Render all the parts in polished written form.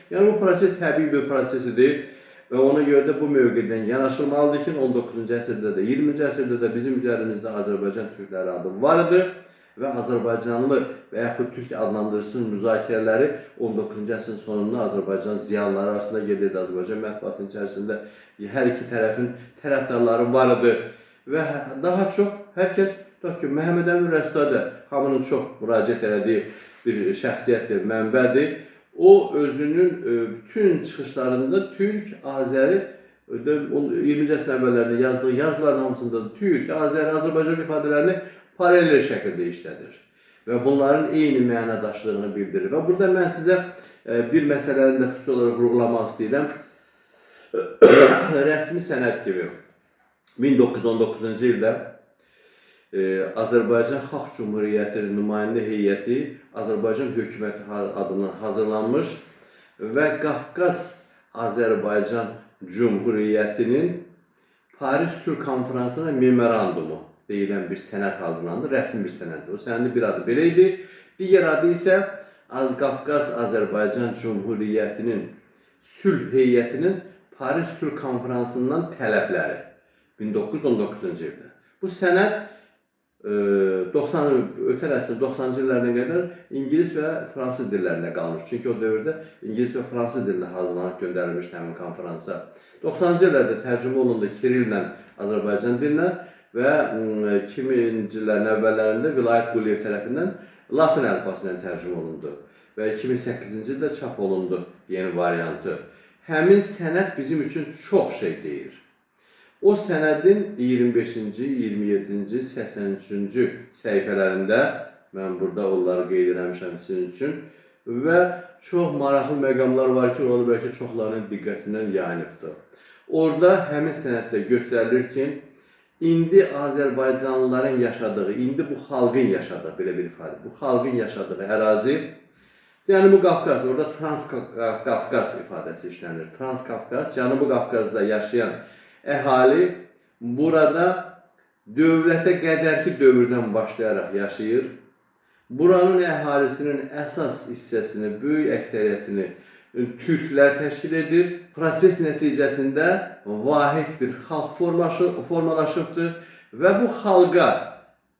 Yəni bu proses təbii bir prosesidir və ona görə də bu mövqedən yanaşılmalıdır ki, 19-cu əsrdə də, 20-ci əsrdə də bizim üzərimizdə Azərbaycan türkləri adı var idi və Azərbaycanlı və yaxud türk adlandırsın müzakirələri 19-cu əsrin sonunda Azərbaycan ziyalıları arasında gedirdi. Azərbaycan mətbuatının içərisində hər iki tərəfin tərəfdarları var idi və daha çox hər kəs tutaq ki, Məhəmməd Əmin Rəssadə hamının çox müraciət elədiyi bir şəxsiyyətdir, mənbədir. O özünün bütün çıxışlarında Türk, Azəri 20-ci əsrin əvvəllərində yazdığı yazıların hamısında Türk, Azəri, Azərbaycan ifadələrini paralel şəkildə işlədir və bunların eyni mənadaşlığını bildirir. Və burada mən sizə bir məsələni də xüsusi olaraq vurğulamaq istəyirəm. Rəsmi sənəd kimi 1919-cu ildə Azərbaycan Xalq Cümhuriyyətinin nümayəndə heyəti Azərbaycan hökuməti adından hazırlanmış və Qafqaz Azərbaycan Cümhuriyyətinin Paris Sülh Konferansına memorandumu deyilən bir sənəd hazırlandı, rəsmi bir sənəddir. O sənədin bir adı belə idi, digər adı isə Qafqaz Azərbaycan Cümhuriyyətinin Sülh Heyətinin Paris Sülh Konferansından tələbləri 1919-cu ildə. Bu sənəd ötən əsrin 90-cı illərinə qədər İngilis və Fransız dillərində qalmış. Çünki o dövrdə İngilis və Fransız dilində hazırlanıb göndərilmiş həmin konferansa. 90-cı illərdə tərcümə olundu Kirillə Azərbaycan dilinə və 2000-ci illərin əvvəllərində Vilayət Quliyev tərəfindən Latin əlifbası ilə tərcümə olundu və 2008-ci ildə çap olundu yeni variantı. Həmin sənəd bizim üçün çox şey deyir. O sənədin 25-ci, 27-ci, 83-cü səhifələrində, mən burada onları qeyd eləmişəm sizin üçün və çox maraqlı məqamlar var ki, onu bəlkə çoxlarının diqqətindən yayınıbdır. Orada həmin sənəddə göstərilir ki, indi Azərbaycanlıların yaşadığı, indi bu xalqın yaşadığı, belə bir ifadə, bu xalqın yaşadığı ərazi, yəni bu Qafqaz, orada Trans-Qafqaz ifadəsi işlənir. Trans-Qafqaz, Cənubi Qafqazda yaşayan əhali burada dövlətə qədərki dövrdən başlayaraq yaşayır. Buranın əhalisinin əsas hissəsini, böyük əksəriyyətini türklər təşkil edir. Proses nəticəsində vahid bir xalq formalaşıbdır və bu xalqa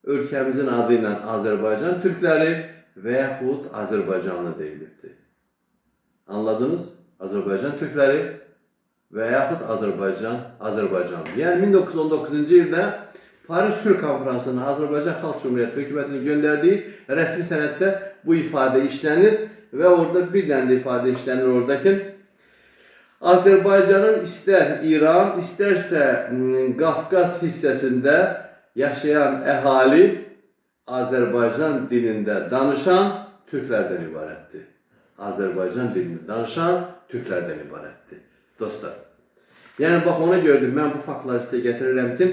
ölkəmizin adı ilə Azərbaycan türkləri və yaxud Azərbaycanlı deyilibdir. Anladınız? Azərbaycan türkləri və yaxud Azərbaycanlı. Yəni 1919-cu ildə Paris Sülh Konferansına Azərbaycan Xalq Cümhuriyyəti hökumətinin göndərdiyi rəsmi sənəddə bu ifadə işlənir və orada bir dənə ifadə işlənir orada ki, Azərbaycanın istər İran, istərsə Qafqaz hissəsində yaşayan əhali Azərbaycan dilində danışan türklərdən ibarətdir. Azərbaycan dilində danışan türklərdən ibarətdir. Dostlar, yəni bax ona gördüm, mən bu faktları sizə gətirirəm ki,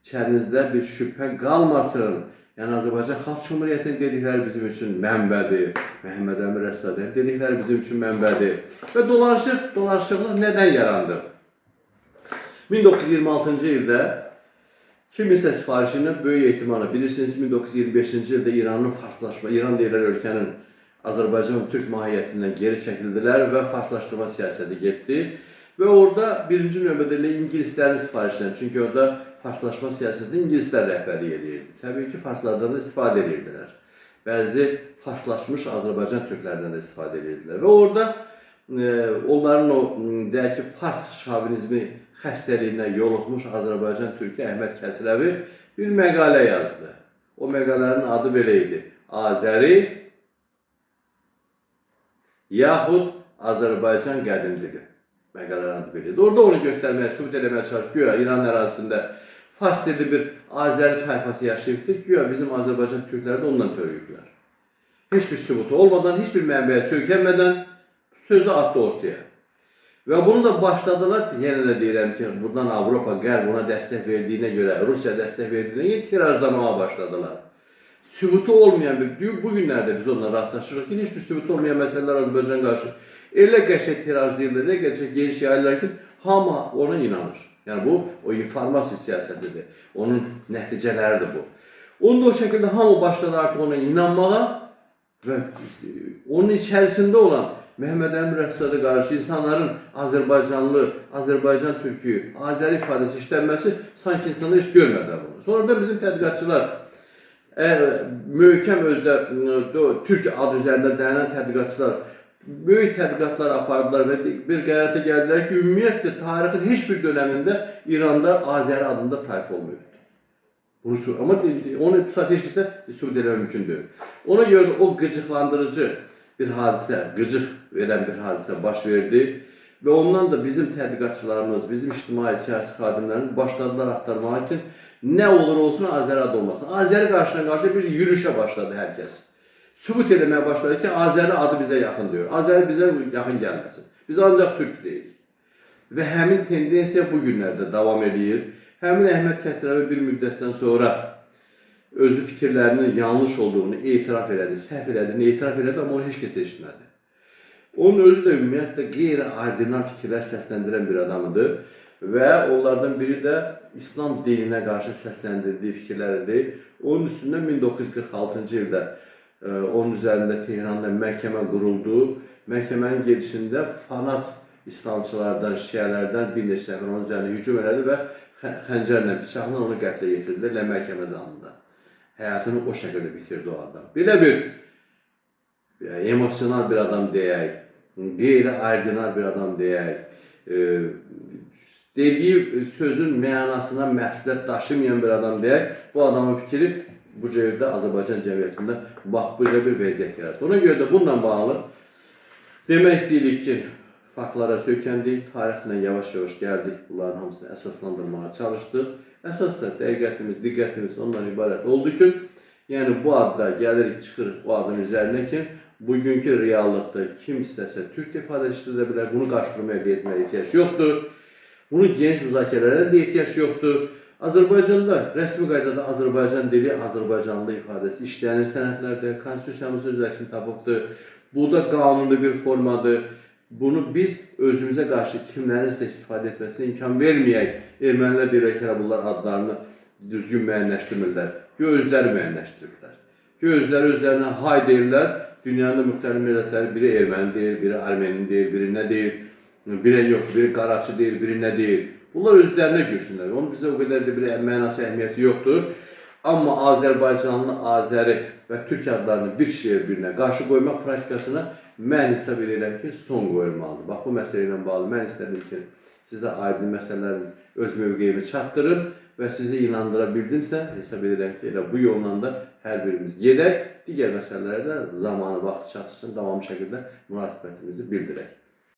içərinizdə bir şübhə qalmasın. Yəni Azərbaycan Xalq Cümhuriyyətinin dedikləri bizim üçün mənbədir, Məhəmməd Əmin Rəssadənin dedikləri bizim üçün mənbədir. Və dolanışıqlıq nədən yarandı? 1926-cı ildə kimisə sifarişindən böyük ehtimalla, bilirsiniz 1925-ci ildə İranın farslaşma, İran deyilən ölkənin Azərbaycan və Türk mahiyyətindən geri çəkildilər və farslaşdırma siyasəti getdi. Və orada birinci növbədə ingilislərin sifarişindən, çünki orada farslaşma siyasəti ingilislər rəhbərlik edirdi. Təbii ki, farslardan da istifadə edirdilər. Bəzi farslaşmış Azərbaycan türklərindən də istifadə edirdilər. Və orada onların o, deyək ki, fars şavinizmi xəstəliyinə yoluxmuş Azərbaycan türkü Əhməd Kəsirəvi bir məqalə yazdı. O məqalənin adı belə idi: Azəri yaxud Azərbaycan qədim dili. Məqalənin adı belə idi. Orada onu göstərməyə, sübut eləməyə çalışıb, güya İran ərazisində fars dedi bir Azəri tayfası yaşayıbdır, güya bizim Azərbaycan türkləri də ondan törüyüblər. Heç bir sübutu olmadan, heç bir mənbəyə söykənmədən sözü atdı ortaya. Və bunu da başladılar ki, yenə də deyirəm ki, buradan Avropa, Qərb ona dəstək verdiyinə görə, Rusiya dəstək verdiyinə görə tirajlamaya başladılar. Sübutu olmayan bir, bu günlərdə biz onunla rastlaşırıq ki, heç bir sübutu olmayan məsələlər Azərbaycan qarşı elə qəşək tirajlayırlar, elə qəşək geniş yayırlar ki, hamı ona inanır. Yəni bu, o informasiya siyasətidir, onun nəticələridir bu. Onu da o şəkildə hamı başladı artıq ona inanmağa və onun içərisində olan Mehmet Əmin Rəsulzadə qarşı insanların Azərbaycanlı, Azərbaycan türkü, Azəri ifadəsi işlənməsi sanki insanlar heç görmədilər bunu. Sonra da bizim tədqiqatçılar möhkəm özdə Türk adı üzərində dayanan tədqiqatçılar böyük tədqiqatlar apardılar və bir qərarata gəldilər ki, ümumiyyətlə tarixin heç bir dönəmində İranda Azəri adında tayfa olmuyor. Ama onu saat heç kəsə sübut eləmək mümkün deyil. Ona görə də o qıcıqlandırıcı bir hadisə, qıcıq verən bir hadisə baş verdi və ondan da bizim tədqiqatçılarımız, bizim ictimai siyasi xadimlərimiz başladılar axtarmağa ki, nə olur olsun Azəri adı olmasın. Azəri qarşı bir yürüyüşə başladı hər kəs. Sübut eləməyə başladı ki, Azəri adı bizə yaxın deyir. Azəri bizə yaxın gəlməsin. Biz ancaq türk deyirik. Və həmin tendensiya bu günlərdə davam edir. Həmin Əhməd Kəsrəvi bir müddətdən sonra özü fikirlərinin yanlış olduğunu etiraf elədi, səhv elədiyini etiraf elədi, amma onu heç kəs eşitmədi. Onun özü də ümumiyyətlə qeyri-ordinar fikirlər səsləndirən bir adamıdır və onlardan biri də İslam dininə qarşı səsləndirdiyi fikirləridir. Onun üstündən 1946-cı ildə onun üzərində Tehranda məhkəmə quruldu. Məhkəmənin gedişində fanat İslamçılardan, şiələrdən bir neçə nəfər onun üzərində hücum elədi və xəncərlə, bıçaqla onu qətlə yetirdilər məhkəmə zalında. Həyatını o şəkildə bitirdi o adam. Belə bir emosional bir adam deyək, qeyri-ordinar bir adam deyək, dediyi sözün mənasına məsuliyyət daşımayan bir adam deyək, bu adamın fikri bu cəhətdə Azərbaycan cəmiyyətində bax belə bir vəziyyət yarattı. Ona görə də bununla bağlı demək istəyirik ki, faktlara söykəndik, tarixlə yavaş-yavaş gəldik, bunların hamısını əsaslandırmağa çalışdıq. Əsas da dəqiqətimiz, diqqətimiz ondan ibarət oldu ki, yəni bu adda gəlirik, çıxırıq bu adın üzərinə ki, bugünkü reallıqda kim istəsə Türk ifadəsi işlədə bilər, bunu qarşıdurmaya etməyə ehtiyac yoxdur. Bunun geniş müzakirələrə də ehtiyac yoxdur. Azərbaycanda rəsmi qaydada Azərbaycan dili, Azərbaycanlı ifadəsi işlənir sənədlərdə, konstitusiyamızın öz əksini tapıbdır. Bu da qanuni bir formadır. Bunu biz özümüzə qarşı kimlərinsə istifadə etməsinə imkan verməyək. Ermənilər deyirlər ki, bunlar adlarını düzgün müəyyənləşdirmirlər. Özləri müəyyənləşdirirlər. Özləri özlərinə hay deyirlər. Dünyanın müxtəlif millətləri biri erməni deyir, biri armeni deyir, biri nə deyir, biri yox, biri qaraçı deyir, biri nə deyir. Bunlar özlərinə görsünlər. Onun bizə o qədər də bir mənası əhəmiyyəti yoxdur. Amma Azərbaycanlı, Azəri və Türk adlarını bir şeyə birinə qarşı qoymaq praktikasına mən hesab edirəm ki, son qoyulmalıdır. Bax, bu məsələ ilə bağlı mən istədim ki, sizə aydın məsələlərin öz mövqeyimi çatdırım və sizi inandıra bildimsə, hesab edirəm ki, elə bu yolla da hər birimiz gedək, digər məsələlərə də zamanı, vaxtı çatışsın, davamlı şəkildə münasibətimizi bildirək.